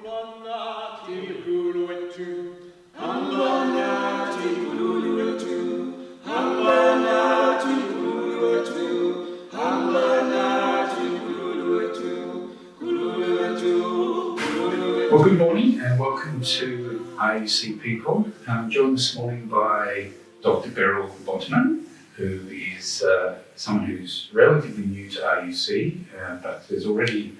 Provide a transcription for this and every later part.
Well, good morning and welcome to RUC People. I'm joined this morning by Dr. Beryl Botman, who is someone who's relatively new to RUC, but has already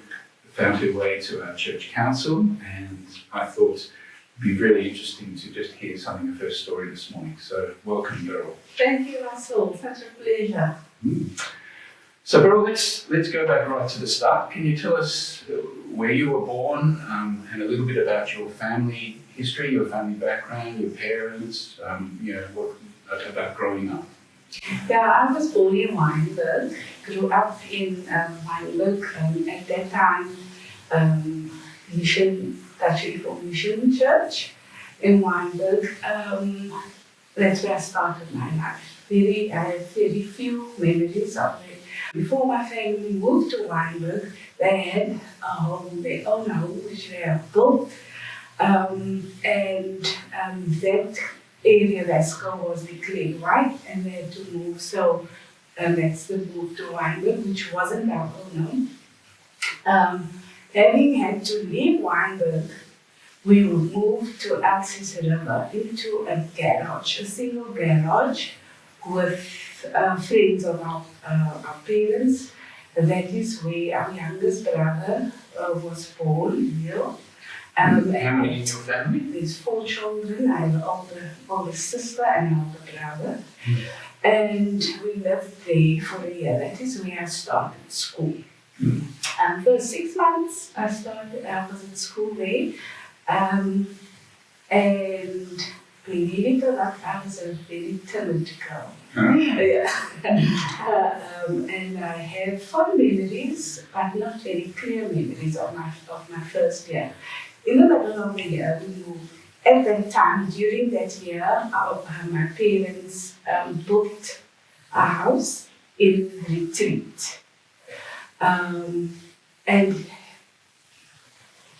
found her way to our church council, and I thought it'd be really interesting to just hear something of her story this morning. So welcome, Beryl. Thank you, Russell. Such a pleasure. So Beryl, let's go back right to the start. Can you tell us where you were born and a little bit about your family history, your family background, your parents, what about growing up? Yeah, I was born in Wynberg, grew up in Wynberg, at that time, Dutch Reformed Mission Church in Wynberg. That's where I started my life. I have very few memories of it. Before my family moved to Wynberg, they had a home, their own home, which they have built. That area, Rascal, was declared white and they had to move. So that's the move to Wynberg, which wasn't our own home. Having had to leave Wynberg, we moved to Alsace River into a garage, a single garage with friends of our parents. That is where our youngest brother was born, Beryl. How many in your family? There's 4 children. I have an older sister and an older brother. And we lived there for a year. That is where I started school. For 6 months, I was in school there. And believe it or not, I was a very timid girl. And I have fond memories, but not very clear memories of my first year. In the middle of the year, we moved. At that time, during that year, my parents built a house in Retreat. And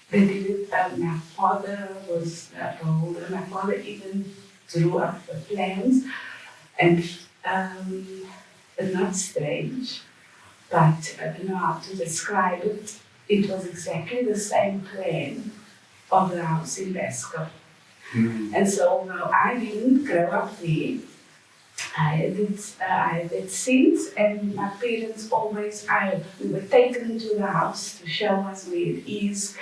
they did it. My father was older. My father even drew up the plans, and it's not strange, but I don't know how to describe it. It was exactly the same plan of the house in Rascal. And so, although I didn't grow up there, I had it since, and my parents always, we were taken to the house to show us where it is.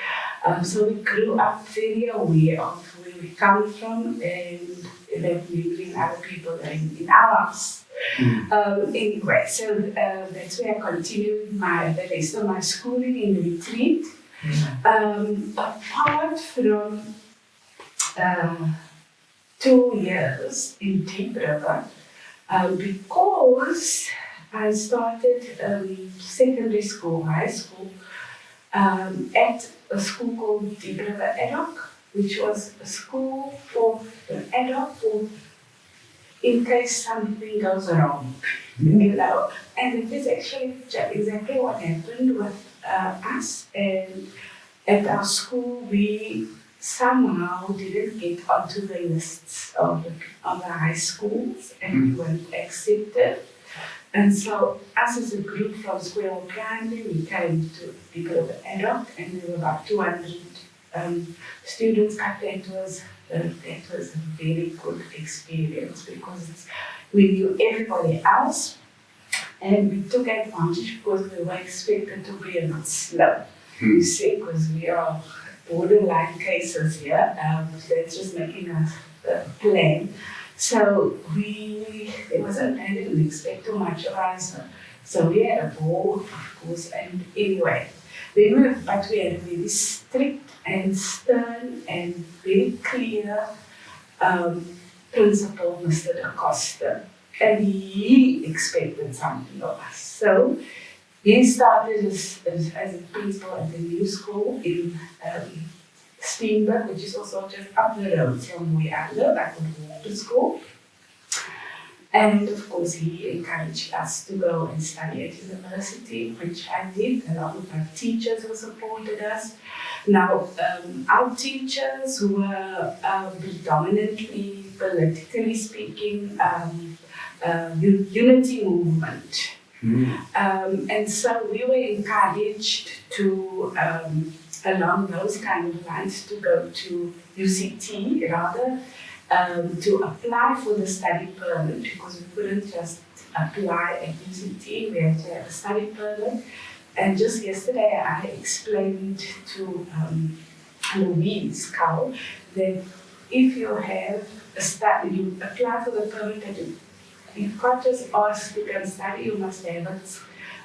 So we grew up very aware of where we come from and that we bring other people in our house. Anyway, so that's where I continued the rest of my schooling in Retreat. Apart from 2 years in Deep River, because I started secondary school, high school, at a school called Deep River RUC, which was a school for ad hoc in case something goes wrong, And it is actually exactly what happened with us. And at our school, we somehow didn't get onto the lists of the high schools, and we weren't accepted. And so, us as a group from Square Primary, we came to people of the adult, and there were about 200 students. But that was a very good experience because we knew everybody else, and we took advantage because we were expected to be a bit slow. You see, because we are borderline cases here, that's just making us plan. So I didn't expect too much of us. So we had a ball, of course, and anyway, but we had a very strict and stern and very clear principal, Mr. Da Costa, and he expected something of us. So he started as a principal at the new school in Steenberg, which is also just up the road from where I live. I could walk to school. And of course, he encouraged us to go and study at university, which I did. A lot of our teachers who supported us. Now, our teachers were predominantly, politically speaking, unity movement. And so we were encouraged to, along those kind of lines, to go to UCT rather, to apply for the study permit, because we couldn't just apply at UCT, we had to have a study permit. And just yesterday I explained to Louise Cow that if you have a study, you apply for the permit, that you can't just ask to come study, you must have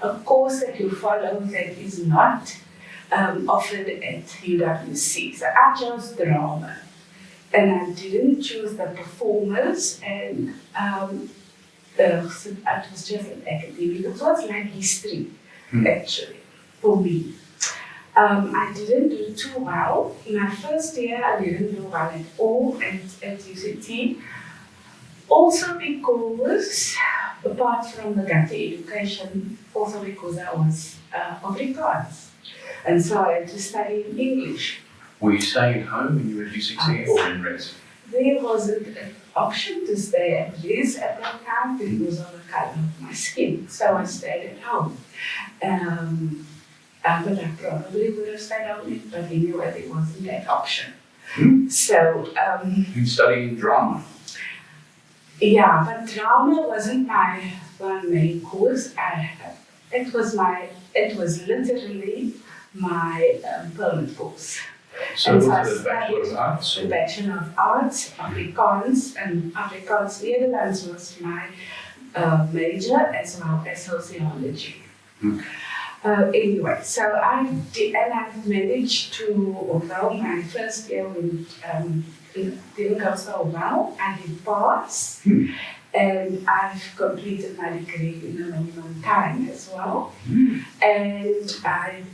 a course that you follow that is not offered at UWC. So I chose drama. And I didn't choose the performers, and it was just an academic. It was like history, actually, for me. I didn't do too well. In my first year, I didn't do well at all at UCT. Also because, apart from the gutter education, also because I was Afrikaans. And so I had to study in English. Were you staying at home when you were at UCT or in res? There wasn't an option to stay at res at that time because of the colour of my skin. So I stayed at home. But I probably would have stayed home, but anyway, there wasn't that option. So you studied drama? Yeah, but drama wasn't my main course. It was literally my permanent course. So was it a Bachelor of Arts? The Bachelor of Arts, Afrikaans, and Afrikaans Nederlands was my major, as well as sociology. Anyway, so I did, and I managed to, although my first year didn't go so well, I did pass, and I've completed my degree in a minimum time as well. And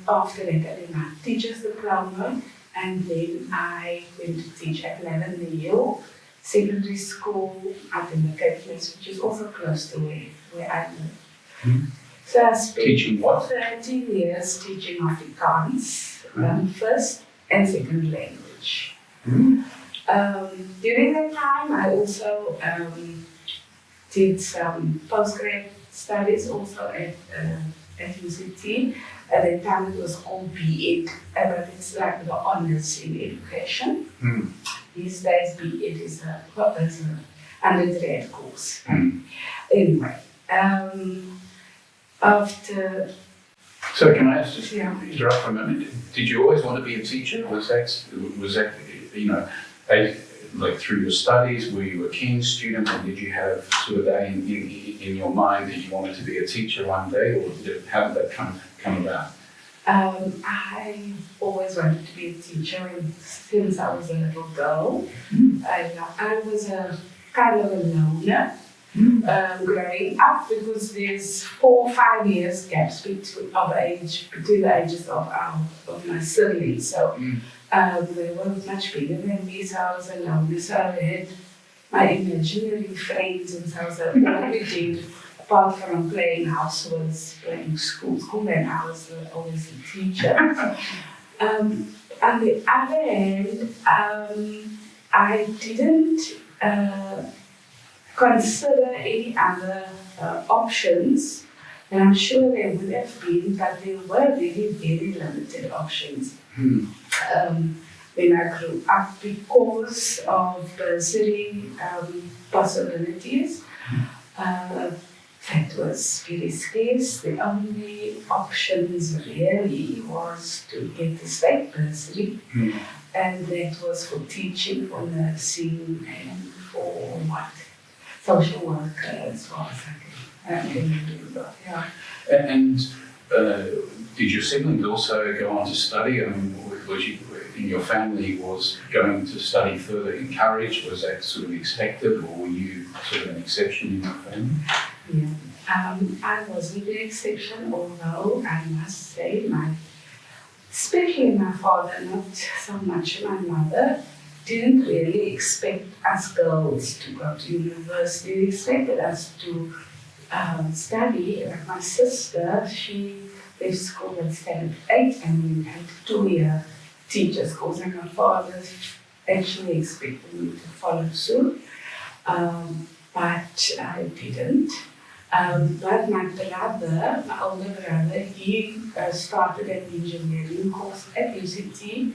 after that, I did my teacher's diploma, and then I went to teach at Levenhill Secondary School up in the Cape, which is also close to where I live. So I spent teaching what? 13 years teaching Afrikaans, first and second language. During that time, I also did some postgrad studies also at UCT. At that time, it was called B.Ed, but it's like the honors in education. These days, B.Ed is an undergrad course. Anyway, after. So can I ask, just interrupt for a moment? Did you always want to be a teacher? Was that like through your studies, were you a keen student, and did you have sort of that in your mind that you wanted to be a teacher one day, or how did that come about? I always wanted to be a teacher since I was a little girl. I was a kind of a loner. Growing up, because there's 4 or 5 years gaps between the ages of my siblings. So they were much bigger than me, so I was alone. So I had my imaginary friends, and so all we did, apart from playing house, was playing school, and I was always a teacher. On the other hand, I didn't consider any other options, and I'm sure there would have been, but there were very, very limited options. When I grew up, because of bursary possibilities, that was very scarce. The only options really was to get the state bursary, and that was for teaching, for nursing, and for social work, as far as I can remember. Yeah. And did your siblings also go on to study? I mean, was you, in your family, was going to study further encouraged? Was that sort of expected, or were you sort of an exception in your family? Yeah, I wasn't the exception, although I must say especially my father, not so much my mother, didn't really expect us girls to go to university. They expected us to study. Like my sister, she left school at standard 8 and we had 2-year teachers course, and my father actually expected me to follow suit, but I didn't. But my brother, my older brother, he started an engineering course at UCT,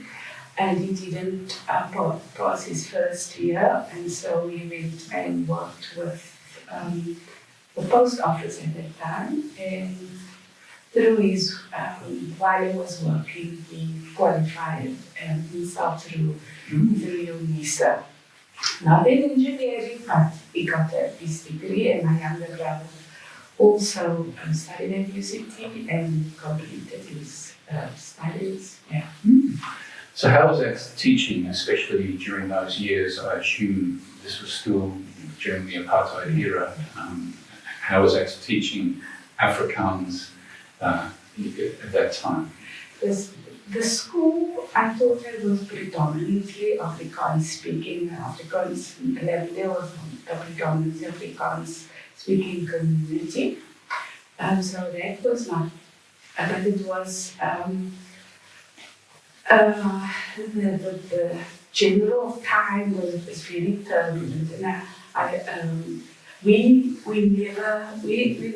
and he didn't pass his first year, and so he went and worked with the post office at that time, and through his, while he was working, he qualified himself through UNISA. Not in engineering, but he got his degree, and my younger brother also studied at UCT and completed his studies. Yeah. So how was that teaching, especially during those years? I assume this was still during the apartheid era. How was that teaching Afrikaans at that time? The school, I thought it was predominantly Afrikaans speaking. There was a predominantly Afrikaans speaking community. So that was not, but it was the general time was very turbulent. And we're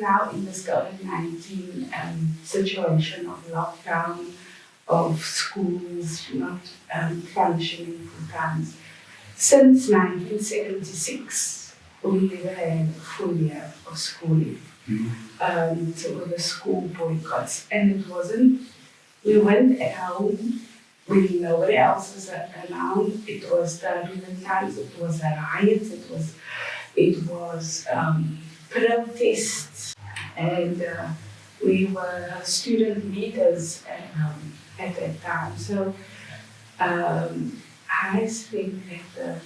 now in this COVID-19 situation of lockdown, of schools not functioning full time. Since 1976, we never had a full year of schooling. So the school boycotts, and it wasn't, we went at home when nobody else was around. It was turbulent times, it was a riot, it was protests, and we were student leaders at that time. So I think that the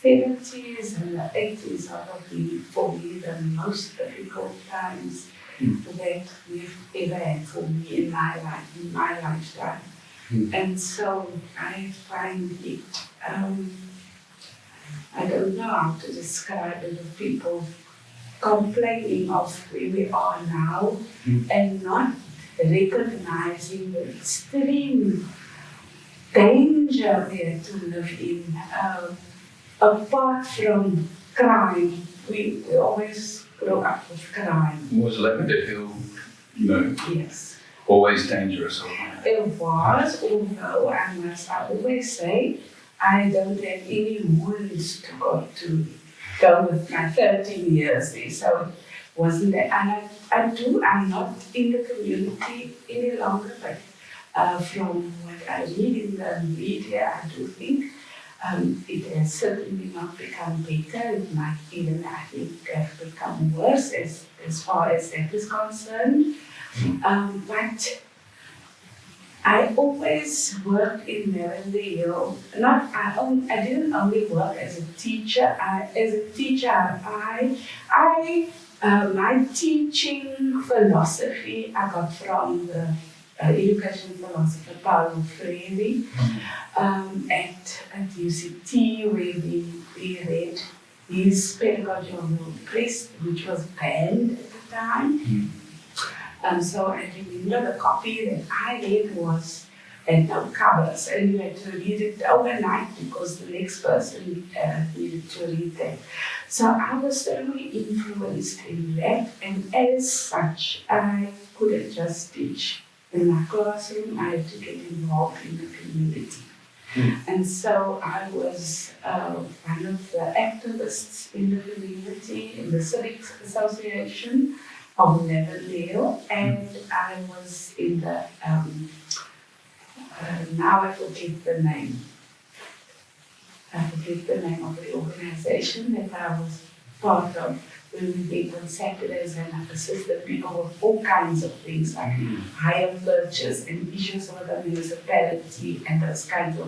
70s and the 80s are probably for me the most difficult times that we've ever had for me in my life, in my lifetime. And so I find it, I don't know how to describe it, of people complaining of where we are now and not recognizing the extreme danger we had to live in. Apart from crime, we always grow up with crime. Was Lavender Hill, Yes. always dangerous? It was, although I always say, I don't have any wounds to go with my 13 years there, so it wasn't that. And I'm not in the community any longer, but from what I read in the media, I do think it has certainly not become better. It might even, I think, have become worse as far as that is concerned. But I always worked in Lavender Hill. I didn't only work as a teacher. My teaching philosophy I got from the education philosopher Paulo Freire at UCT, where we read his Pedagogy of the Oppressed, which was banned at the time. So I remember the copy that I read had no covers, and you had to read it overnight because the next person needed to read that. So I was certainly influenced in that, and as such, I couldn't just teach in my classroom. I had to get involved in the community. And so I was one of the activists in the community, in the Civic Association of Lavender Hill, and I was in the, now I forget the name. I forget the name of the organization that I was part of. We would meet on Saturdays and I assisted people with all kinds of things like hire purchase and issues with the municipality and those kinds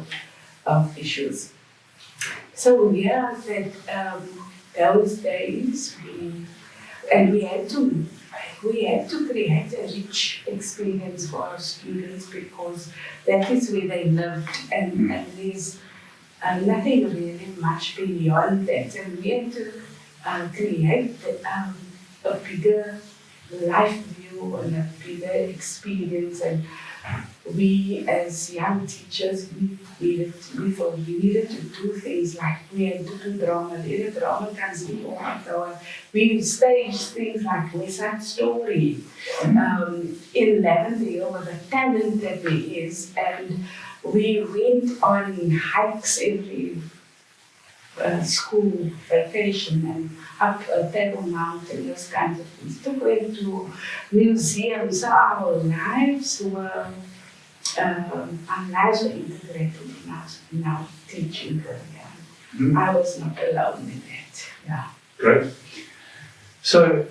of issues. So yeah, that those days we had to create a rich experience for our students because that is where they lived, and there's nothing really much beyond that. And we had to create a bigger life view and a bigger experience. And we, as young teachers, we thought we needed to do things like we had to do drama. The drama comes before our we stage things like West Side Story in Lavendale with the talent that there is, and we went on hikes every school vacation and up Table Mountain, those kinds of things. Took them to museums. So our lives were integrated in our teaching career. I was not alone in that. Yeah. Great. So,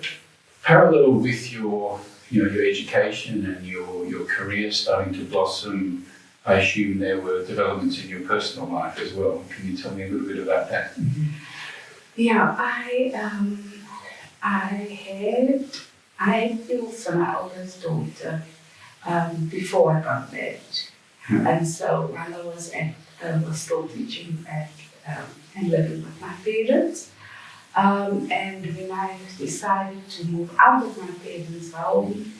parallel with your education and your career starting to blossom, I assume there were developments in your personal life as well. Can you tell me a little bit about that? Yeah, I had Ilse, my oldest daughter, before I got married, and so while I was still teaching and living with my parents, and when I decided to move out of my parents' home,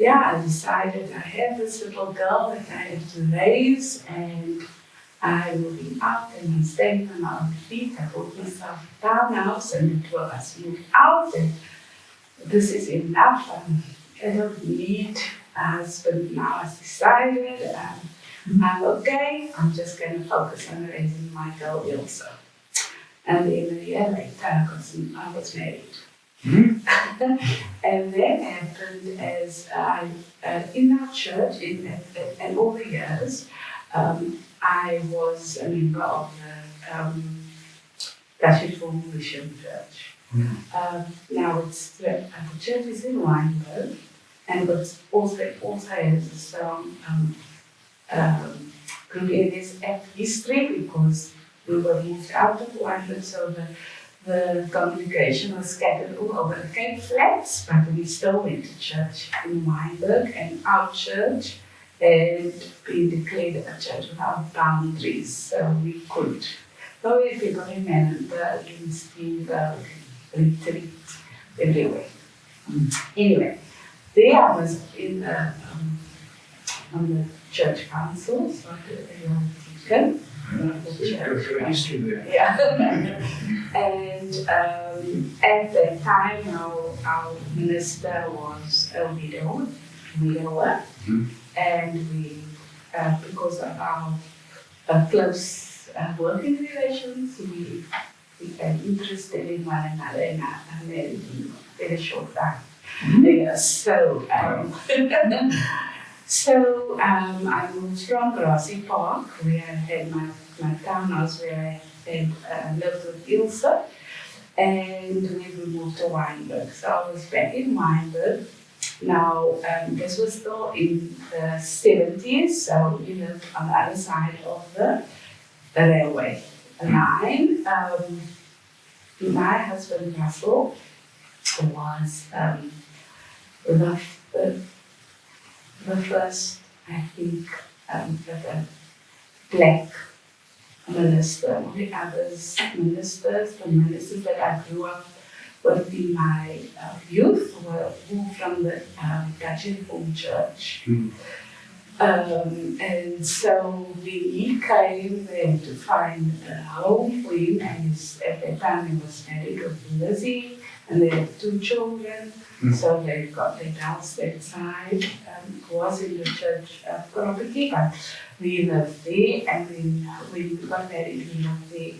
I decided I had this little girl that I had to raise, and I'm moving out and I'm staying on my own feet. I bought myself a townhouse, and the two of us moved out, and this is enough. I don't need a husband now. I've decided I'm okay. I'm just going to focus on raising my girl Ilse. And then a year later, I was married. Mm-hmm. And that happened as in our church, and all the years, I was a member of the Dutch Reformed Mission Church. Mm-hmm. Now the church is in Wynberg, and it also has a strong group in this history because we were moved out of Wynberg, so the congregation was scattered all over the Cape Flats, but we still went to church in Wynberg, and our church had been declared a church without boundaries, so we could go if people remember against the retreat everywhere. Anyway, there I was on the church council, so deacon. Good history there. Yeah. And at that time, our minister was a widower, and we, because of our close working relations, we became interested in one another, and I married him in a short time. Yeah, so I moved from Grassy Park, where I had my townhouse, where I had lived with Ilse, and we moved to Wynberg. So I was back in Wynberg. Now, this was still in the 70s, so we lived on the other side of the railway line. My husband, Russell, was the first, I think, black minister. The others ministers, the ministers that I grew up with in my youth were all from the Dutch Reformed Church. And so when he came there to find a home for him, and at that time he was married with Lizzie, and they had 2 children. So they got their house that side, was in the church property, but we lived there, and then when we got married, we lived there.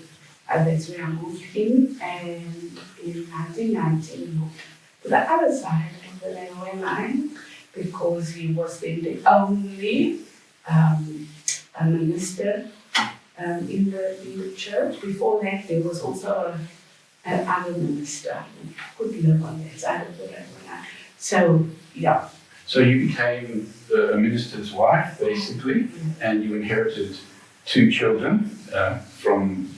And that's where I moved in, and in 1990 we moved to the other side of the railway line, because he was then the only minister in the church. Before that, there was also another minister who could live on that side of the railway line. So, yeah. So you became a minister's wife, basically, and you inherited 2 children from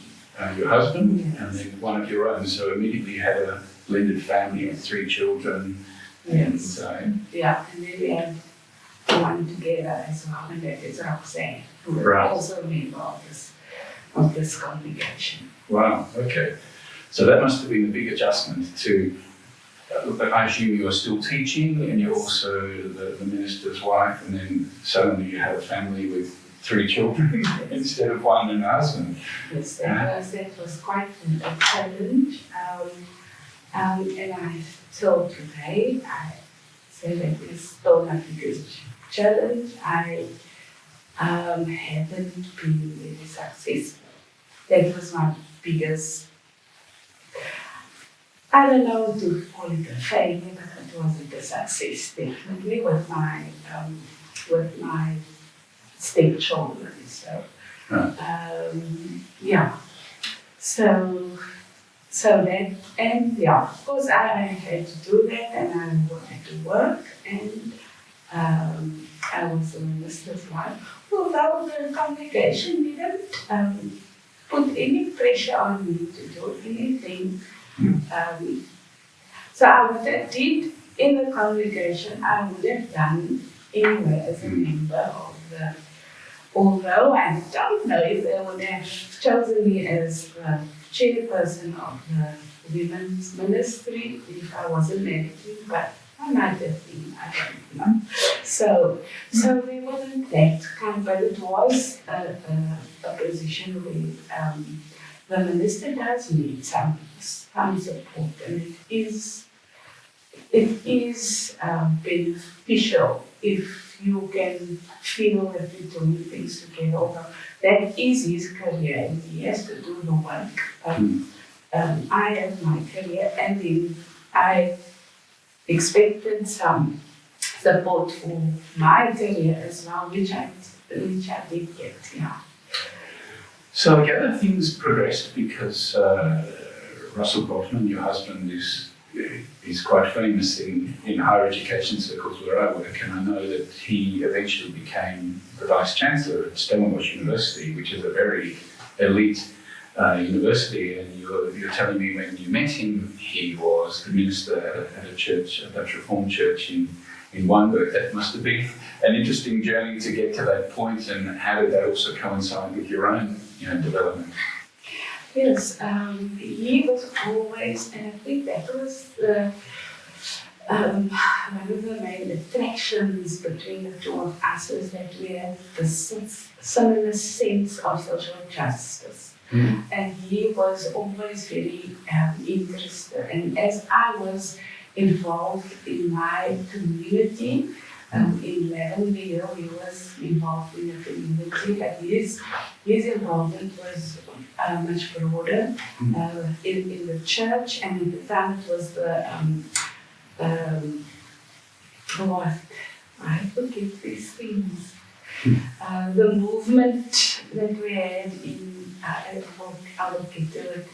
your husband, yes, and then 1 of your own. So immediately you had a blended family of 3 children. Yes. And yeah, and then we had 1 together as well, and that is Roxanne, who was right, also a member of this of this congregation. Wow, okay. So that must have been a big adjustment to, I assume you are still teaching and you're also the minister's wife, and then suddenly you have a family with 3 children instead of 1 and a husband. Yes, that was quite a challenge. And I told today, I said that it's still my biggest challenge. I haven't been really successful. That was my biggest, I don't know to call it a failure, but it wasn't a success, definitely, with my stepchildren. So, yeah. So that, and yeah, of course I had to do that, and I wanted to work, and I was a minister's wife. Although the congregation didn't put any pressure on me to do anything. So what I did in the congregation, I would have done anyway as a member of the, although I don't know if they would have chosen me as the chairperson of the women's ministry if I wasn't married, but I might have been, I don't know. So there wasn't that kind, but it was a position where the minister does need some support, and it is beneficial if you can feel that you're doing things together. Although that is his career, and he has to do the work. I have my career, and then I expected some support for my career as well, which I did get. Yeah. So I gather things progressed because Russell Botman, your husband, is quite famous in higher education circles where I work, and I know that he eventually became the Vice Chancellor at Stellenbosch University, which is a very elite university, and you're telling me when you met him, he was the minister at a church, a Dutch Reformed church in Wynberg. That must have been an interesting journey to get to that point, and how did that also coincide with your own development? Yes, he was always, and I think that was one of the main attractions between the two of us, is that we had the similar sense of social justice. And he was always very interested. And as I was involved in my community, in Lavendale, he was involved in the community, but his involvement was much broader in the church, and at the time it was I forget these things. The movement that we had in, I will get to it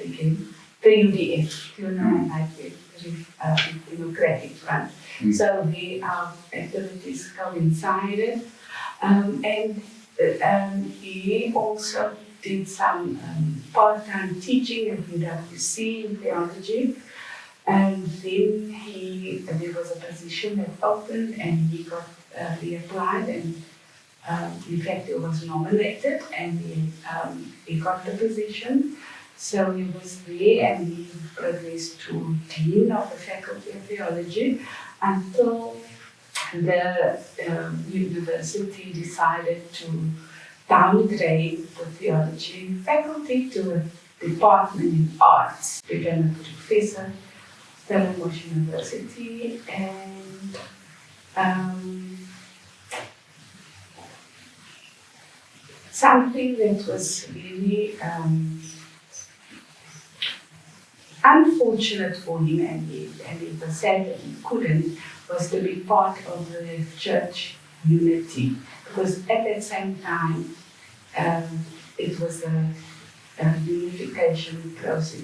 again, the UDF, like the Democratic Front. So our activities coincided, and he also did some part-time teaching at UWC in theology. And then there was a position that opened, and he applied, and in fact he was nominated, and he got the position. So he was there, and he progressed to Dean of the Faculty of Theology until the university decided to downgrade the theology faculty to a department in arts, became a professor. Stellenbosch University, and something that was really unfortunate for him, and it was sad that he couldn't, was to be part of the church unity, because at that same time it was a unification process,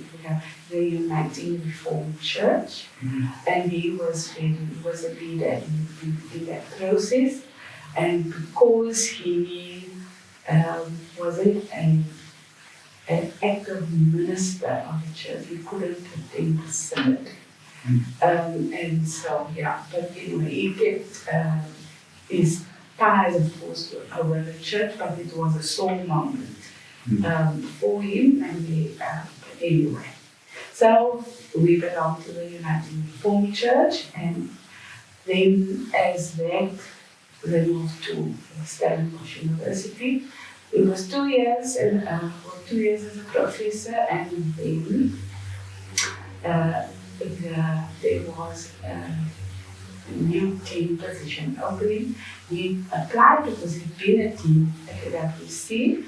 the Uniting Reformed Church, and he was a leader in that process, and because he wasn't an active minister of the church, he couldn't attend the synod. And so, but anyway, he kept his ties, of course, with the church, but it was a sore moment for him, and anyway. So we belong to the United Reformed Church, and then as that, they moved to Stellenbosch University. It was 2 years, and 2 years as a professor, and then there was a new team position opening. We applied because he'd been a team at the WC,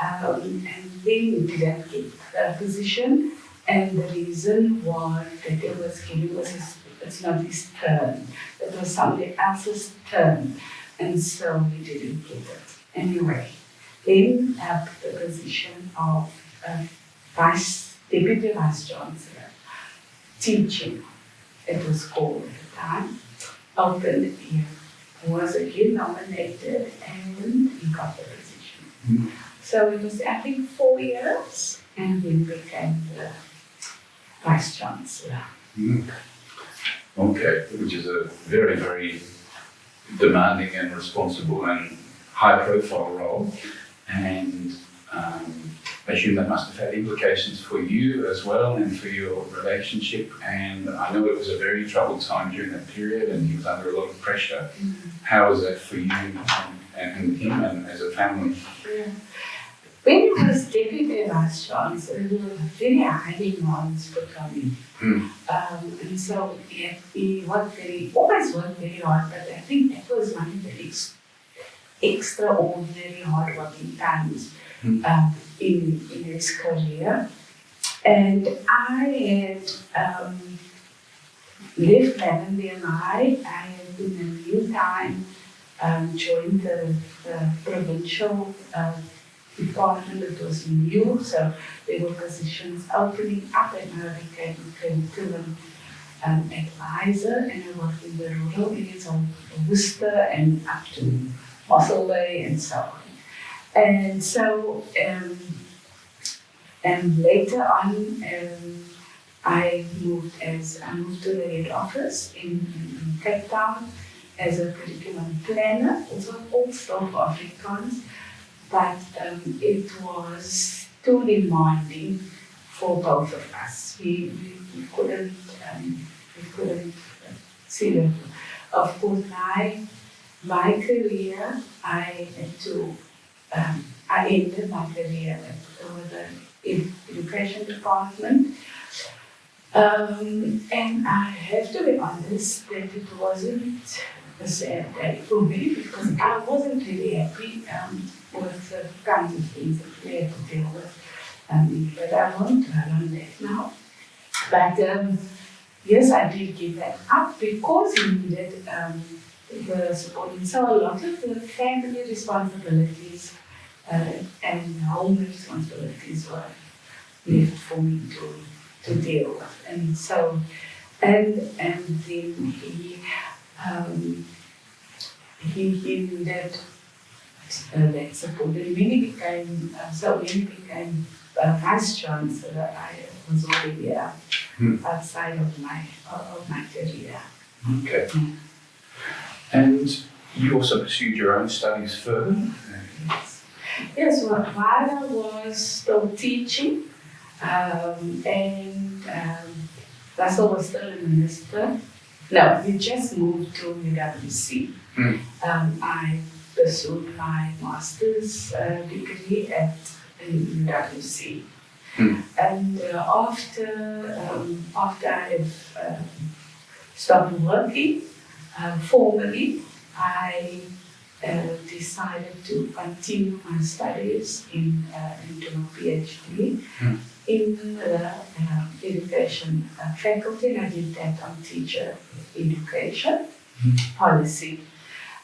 and then we didn't get the position. And the reason was that they was giving us it's not his turn, it was somebody else's turn, and so we didn't get it. Anyway, then the position of Deputy Vice Chancellor, teaching, it was called at the time, opened. He was again nominated and he got the position. So it was, I think, 4 years, and then became the Vice Chancellor. Okay, which is a very, very demanding and responsible and high-profile role, and I assume that must have had implications for you as well and for your relationship. And I know it was a very troubled time during that period, and he was under a lot of pressure. How was that for you and him and as a family? Yeah. When he was Deputy Vice Chancellor, he was very high demands for coming. And so he worked always worked very hard, but I think that was one of the extraordinary hard working times in his career. And I had left Lavender and I had in the meantime joined the provincial department. It was new, so there were positions opening up, and I became curriculum advisor, and I worked in the rural areas of Worcester and up to Mossel Bay and so on. And so, and later on, I moved to the head office in Cape Town as a curriculum planner, also for Afrikaans. But it was too demanding for both of us. We couldn't see it. Of course, my career, I ended my career with the education department. And I have to be honest that it wasn't a sad day for me, because I wasn't really happy with the kinds of things that we had to deal with. But I won't dwell on that now. But yes, I did give that up because he needed the support. And so a lot of the family responsibilities and home responsibilities were left for me to deal with. And so, and then he needed that support. And when he became, Vice Chancellor, I was already outside of my career. Okay. And you also pursued your own studies further? Yes, well, while I was still teaching, and Russell was still a minister. No, he just moved to UWC. I pursued my master's degree at UWC. And after I started working formally, I decided to continue my studies into my PhD in the education faculty, and I did that on teacher education policy.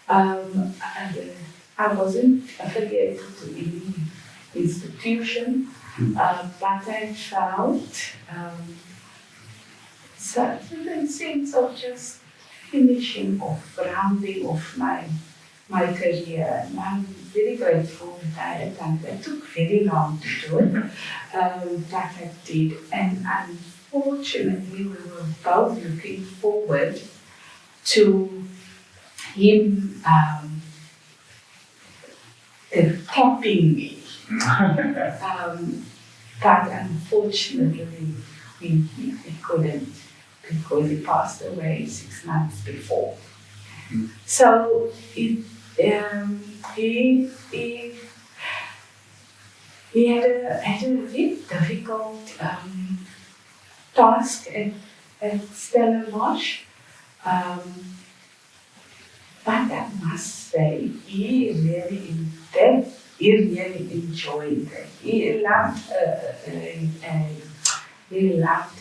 I wasn't affiliated to any institution, but I felt certain sense of just finishing off, rounding off my career. And I'm very grateful that I had done that. It took very long to do it, but I did. And unfortunately, we were both looking forward to him capping me But unfortunately, we couldn't because he passed away 6 months before. So he had a really difficult task at Stellenbosch. But I must say, he really enjoyed it. He loved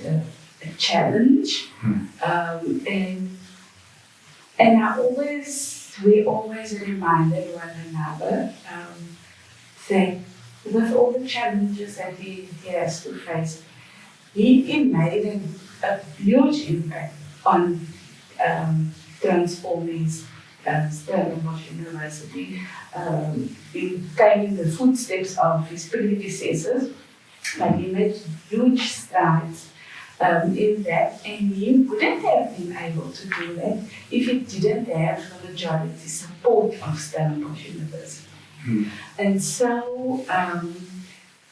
a challenge, and we always reminded one another that with all the challenges that he has to face, he made a huge impact on transforming Stellenbosch University, in taking the footsteps of his predecessors. But he made huge strides in that, and he wouldn't have been able to do that if he didn't have the majority support of Stellenbosch University. And so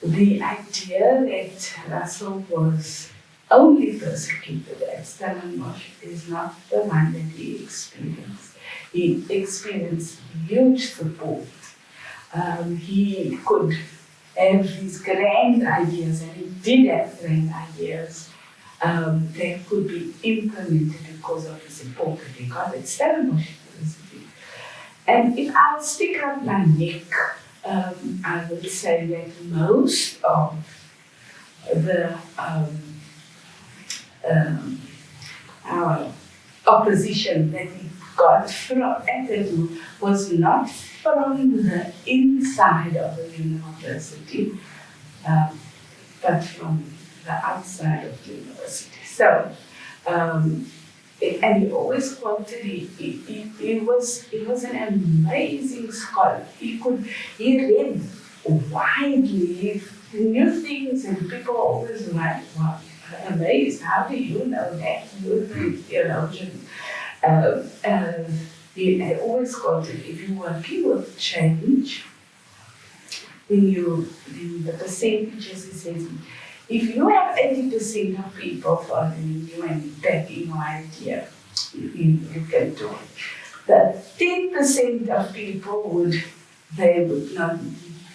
the idea that Russell was only persecuted at Stellenbosch is not the one that he experienced. He experienced huge support. He could have these grand ideas, and he did have grand ideas that could be implemented because of the support that he got at Stellenbosch University. And if I'll stick out my neck, I would say that most of the our opposition that he got from Academy was not from the inside of the university, but from the outside of the university. So, and he always quoted, he was an amazing scholar. He read widely, he knew things, and people always were amazed. How do you know that? You're a theologian. He always quoted, if you're working with change, then the percentages, he says, if you have 80% of people following you and backing your idea, you can do it. The 10% of people would not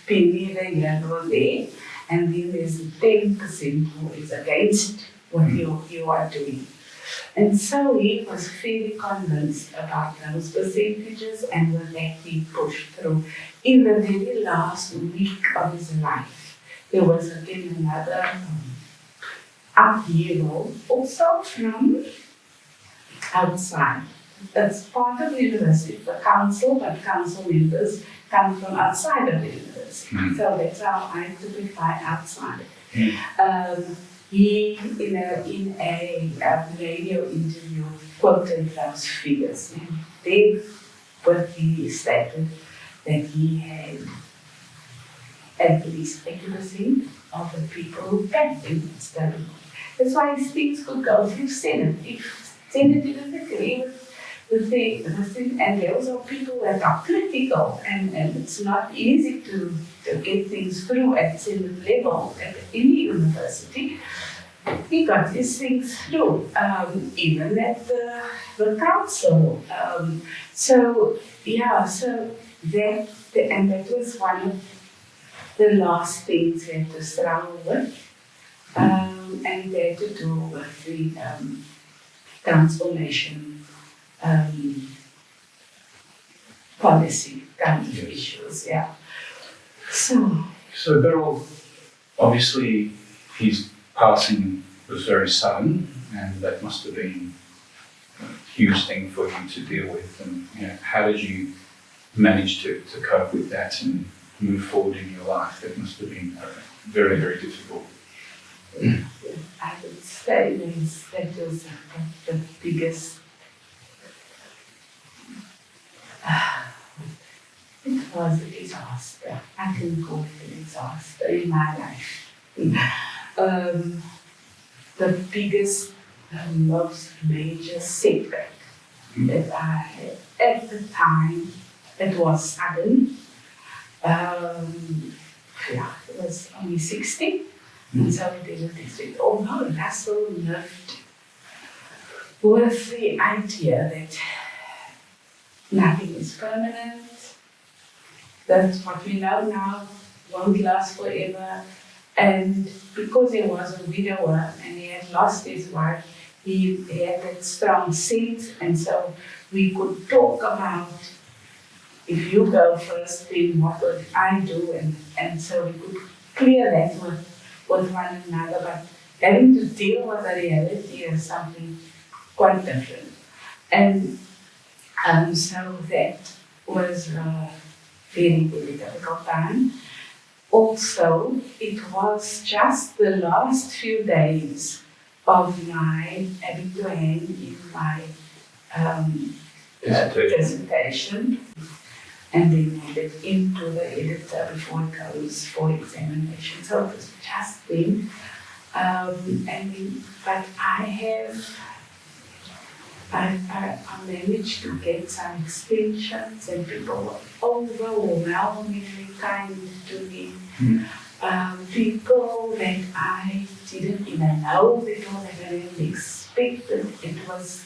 be neither here nor there, and then there's the 10% who is against what you are doing. And so he was fairly convinced about those percentages, and with that he pushed through. In the very last week of his life, there was again another upheaval, also from outside. That's part of the university, the council, but council members come from outside of the university. So that's how I typify outside. He, in a radio interview, quoted those figures. And then what he stated that he had at least 80% of the people who backed him at Stellenbosch. That's why his things could go through Senate. If Senate didn't agree with the thing, and there also people that are critical, and it's not easy to get things through at Senate level at any university. He got these things through, even at the council. So that was one of the last things he had to struggle with, and they had to do with the transformation policy kind of issues. Yeah. So Beryl, obviously, his passing was very sudden, and that must have been a huge thing for you to deal with. And how did you manage to cope with that and move forward in your life? That must have been very, very difficult. I would say that was the biggest. It was a disaster. I can call it a disaster in my life. The biggest, most major setback that I had at the time, it was sudden. he was only 60, and so we didn't expect. Although Russell lived with the idea that nothing is permanent, that what we know now won't last forever, and because he was a widower and he had lost his wife, he had that strong sense, and so we could talk about, if you go first, then what would I do? And so we could clear that with one another, but having to deal with the reality is something quite different. And so that was a very, very difficult time. Also, it was just the last few days of my having to hand in my dissertation, and then hand it into the editor before it goes for examination. So it was just then. But I managed to get some extensions, and people were overwhelmingly kind to me. People that I didn't even know, people that I didn't expect. It was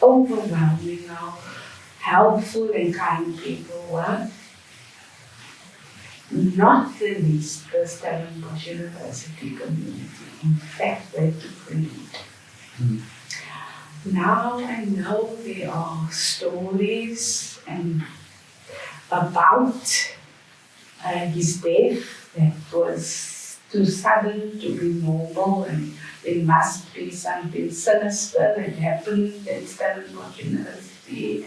overwhelming how helpful and kind people were. Not the least the Stellenbosch University community. In fact, they took the lead. Now I know there are stories about his death that was too sudden to be normal, and there must be something sinister that happened at Stellenbosch University,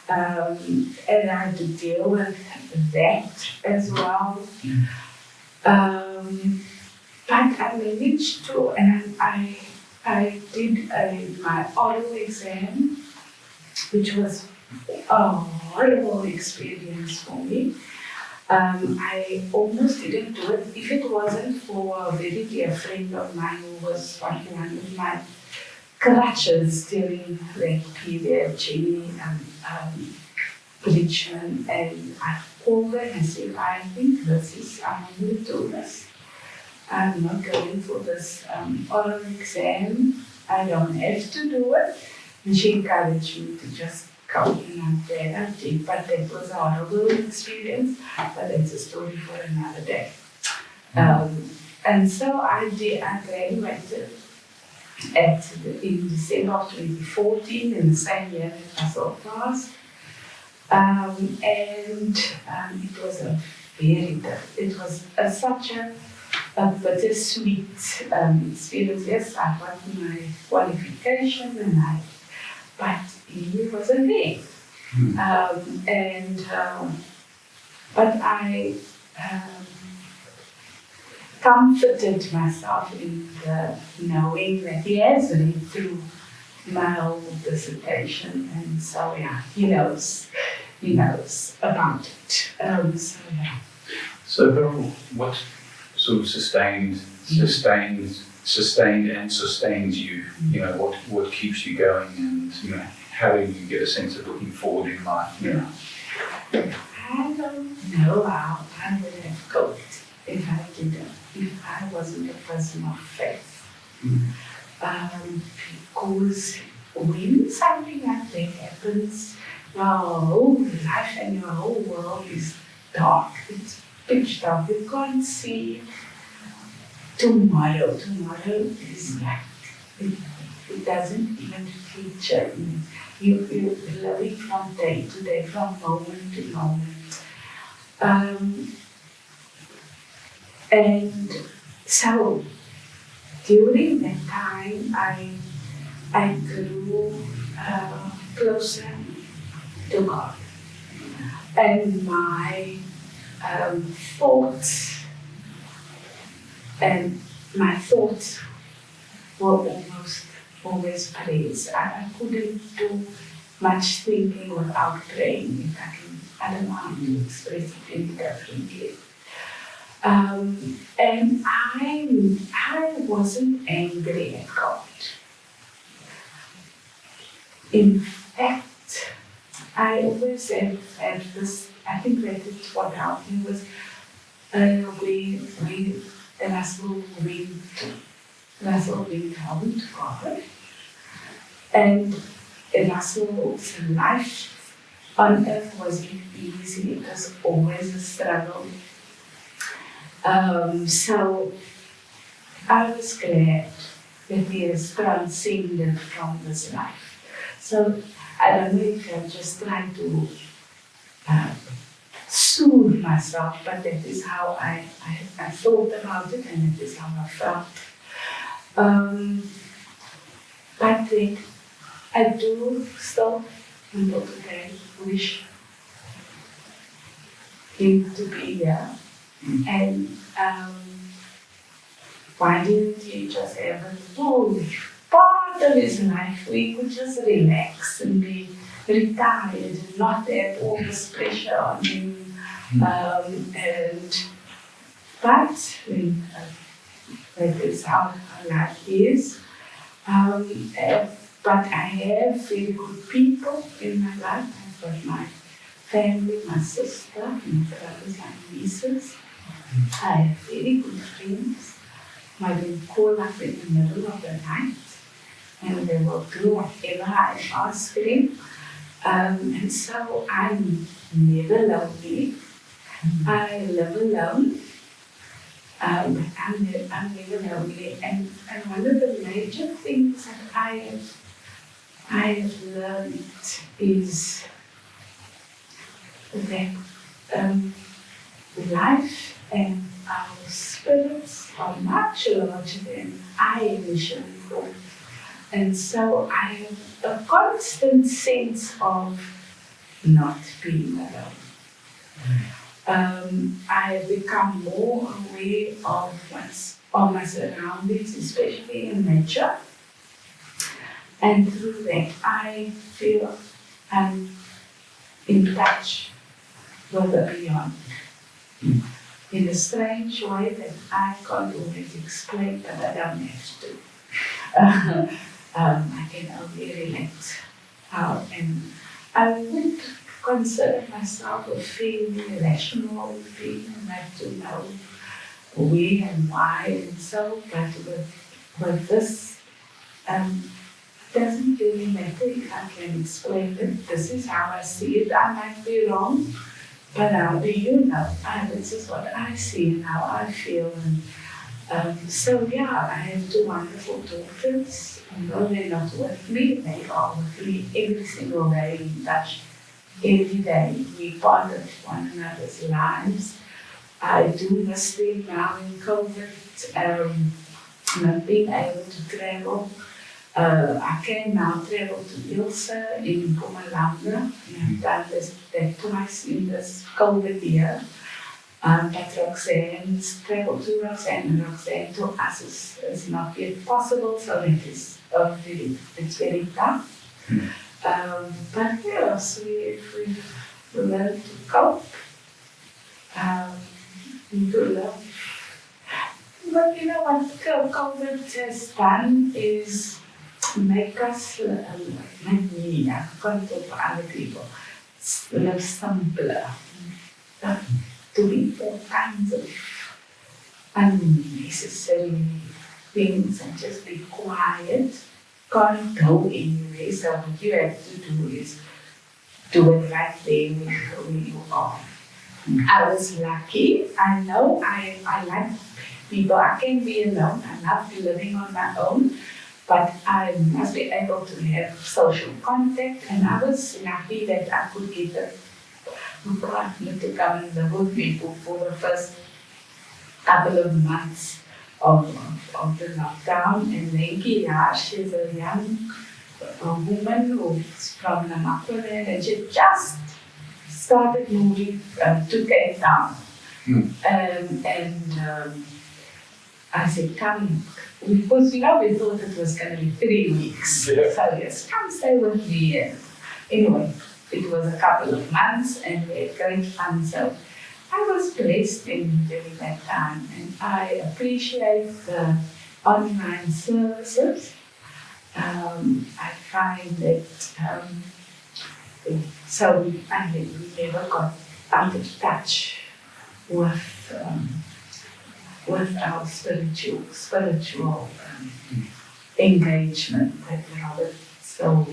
and I had to deal with that as well. But I managed to, and I did my oral exam, which was a horrible experience for me. I almost didn't do it if it wasn't for a very dear friend of mine who was one of my crutches during that period, Jenny Bridgman, and I called her and said, I think I'm going to do this. I'm not going for this oral exam. I don't have to do it. And she encouraged me to just go in and there. But that was a horrible experience, but that's a story for another day. And so I graduated in December of 2014, in the same year that Russell passed. It was it was such a bittersweet experience. Yes, I got my qualification, but he wasn't there. But I comforted myself in knowing that he has read through my whole dissertation, and so yeah, he knows about it. So Beryl, what sort of sustained and sustains you? You know, what keeps you going, and how do you get a sense of looking forward in life? I don't know how I would have coped if I wasn't a person of faith. Because when something like that happens, your whole life and your whole world is dark. It's pitch dark. You can't see tomorrow. Tomorrow is like, it doesn't even feature. You're living from day to day, from moment to moment. And so during that time, I grew closer to God. And my thoughts were almost always praise. I couldn't do much thinking without praying. I don't know how to express it any differently. And I wasn't angry at God. In fact, I always have this, I think that is what helped me was Russell went home to God, and Russell's life on earth wasn't easy. It was always a struggle. So I was glad that he has transcended from this life. So I don't know if I'm just trying to soothe myself, but that is how I thought about it, and that is how I felt. But then I do still, until today, wish him to be here. And why didn't he just have a full part of his life where he could just relax and be retired and not have all this pressure on him? But that is how life is. But I have very good people in my life. I've got my family, my sister, my brothers, my nieces. I have very good friends. I will call up in the middle of the night and they will do whatever I ask them. And so I'm never lonely. I live alone. I'm never lonely. And one of the major things that I have learned is that life and our spirits are much larger than I initially thought. And so I have a constant sense of not being alone. I have become more aware of my surroundings, especially in nature. And through that, I feel I'm in touch with the beyond. In a strange way that I can't always explain, but I don't have to. I can only relate how, and I would consider myself a fairly rational being, and I have to know where and why and so, but with this, doesn't really matter if I can explain it. This is how I see it. I might be wrong, but how do you know? This is what I see and how I feel. And so yeah, I have two wonderful daughters. Although they're not with me, they are with me every single day, in touch every day. We're part of one another's lives. I do miss them now in COVID, not being able to travel. I can now travel to Ilse in Mpumalanga. I've done that twice in this COVID year. But Roxanne's travel to Roxanne, and Roxanne to us is not yet possible, so it is it's very tough. But yes, we've learned to cope, to love. But you know what COVID has done is make us, make me, I can't talk for other people, live simpler. Doing all kinds of unnecessary things and just be quiet. Can't go anywhere, so what you have to do is do it right there where you are. I was lucky. I know I like people. I can be alone. I love living on my own, but I must be able to have social contact, and I was lucky that I could get a partner to come and live with me for the first couple of months of the lockdown. And Lenky, yeah, she's a young woman who's from Namakwa, and she just started moving to Cape Town. I said, come, because we thought it was going to be 3 weeks. Yeah. So yes, come stay with me. And anyway, it was a couple of months and we had great fun. So I was blessed during that time, and I appreciate the online services. I find that so we never got out of touch with our spiritual engagement that Robert so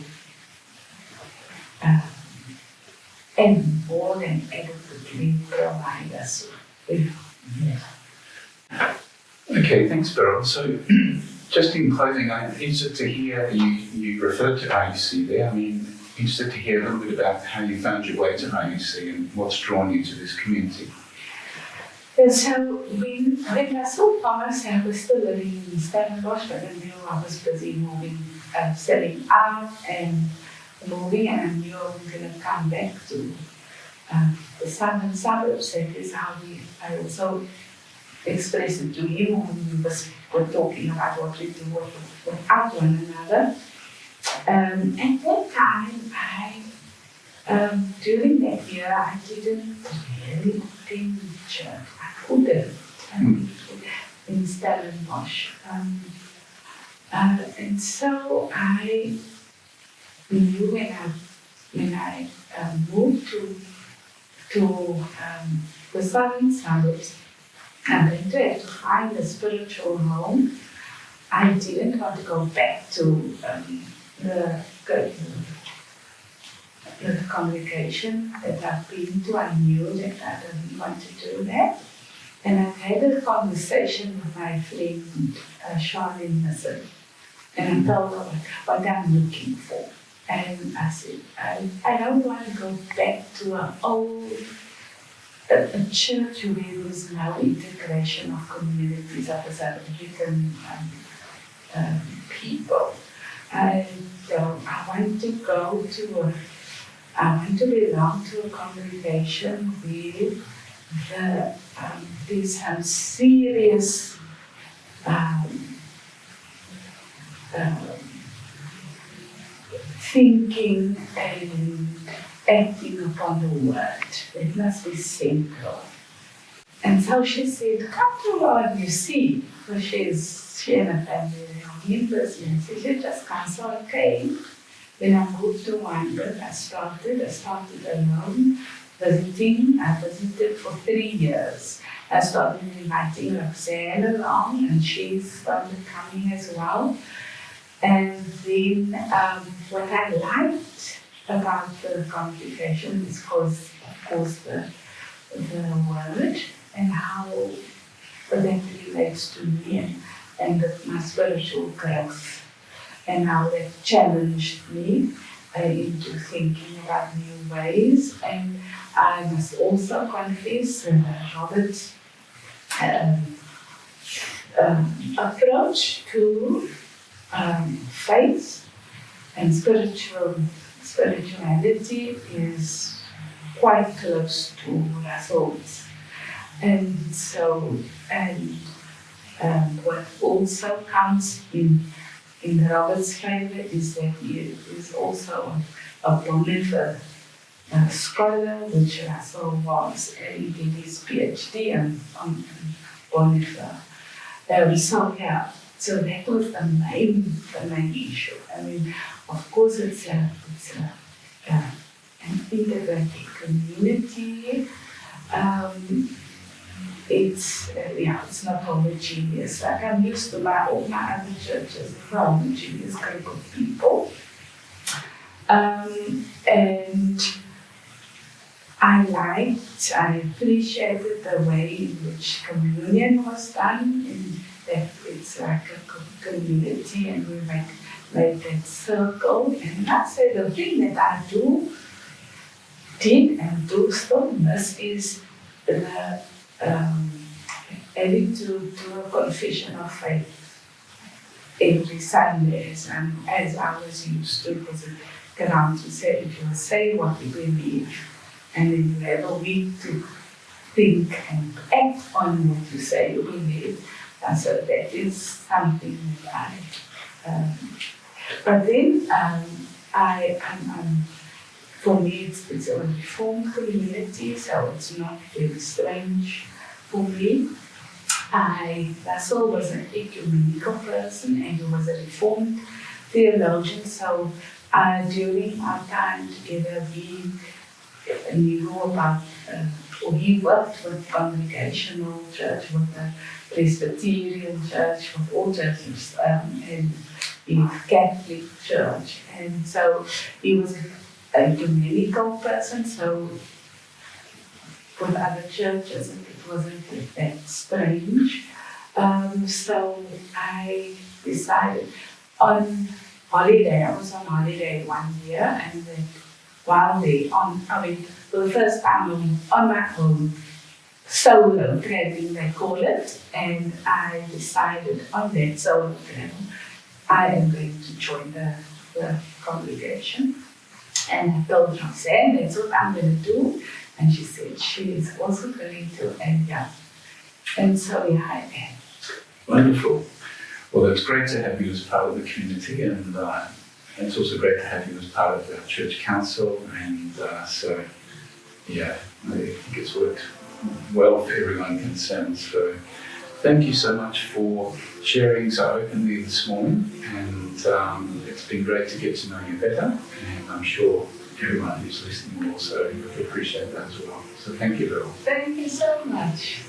and more than adequately provide us with. Okay, thanks, Beryl. So, just in closing, I'm interested to hear you referred to RUC there. I mean, interested to hear a little bit about how you found your way to RUC and what's drawn you to this community. And so when I saw Thomas, I was still living in Stellenbosch, but I knew I was busy moving, selling out and moving, and I knew I was going to come back to the southern suburbs. That is how I also expressed it to him when we were talking about what we do without one another. At that time, during that year, I didn't really attend church. I couldn't in Stellenbosch. And so I knew when I moved to the southern suburbs, I'm going to have to find a spiritual home. I didn't want to go back to the congregation that I've been to. I knew that I didn't want to do that. And I had a conversation with my friend Charlene Nissen. And I told her what I'm looking for. And I said, I don't want to go back to an old a church where there's no integration of communities of the South African people. I want to go to I want to belong to a congregation where there's some serious thinking and acting upon the word. It must be central. And so she said, come to RUC. So she and her family are members, and she said, just come. So I came. When I moved to Wynberg, I started alone, visiting. I visited for 3 years. I started inviting Roxanne along, and she started coming as well. And then what I liked about the congregation is, of course, the word and how that relates to me and my spiritual growth, and how that challenged me into thinking about new ways. And I must also confess that Robert's approach to faith and spirituality is quite close to Russell's. And so, what also comes in Robert's favor is that he is also a Botman scholar, which Russell was, and he did his PhD on Botman. So that was the main issue. I mean, of course, it's an integrated community. It's not homogeneous. Like I'm used to all my other churches, homogeneous group of people. And I appreciated the way in which communion was done, and that it's like a community, and we make that circle. And I say the thing that I did and do still miss is the having to do a confession of faith every Sunday, as I was used to, because it came out to say, if you say what you believe, and then you have a week to think and act on what you say you believe. And so that is something that but then for me it's a reformed community, so it's not very strange for me. Russell was an ecumenical person, and he was a reformed theologian, so during our time together we knew about or he worked with Congregational Church, with the Presbyterian Church, with all churches, and the Catholic Church. And so he was a ecumenical person, so with other churches it wasn't that strange. So I decided on holiday, I was on holiday 1 year, and then while for the first time on my own, solo traveling they call it, and I decided on that solo travel, I am going to join the congregation. And I told Roxanne, that's what I'm going to do. And she said she is also going to, and yeah. And so yeah, I am. Wonderful. Well, it's great to have you as part of the community, and it's also great to have you as part of the church council. And so, yeah, I think it's worked well for everyone concerned. So, thank you so much for sharing so openly this morning. And it's been great to get to know you better. And I'm sure everyone who's listening will also appreciate that as well. So, thank you, Beryl. Thank you so much.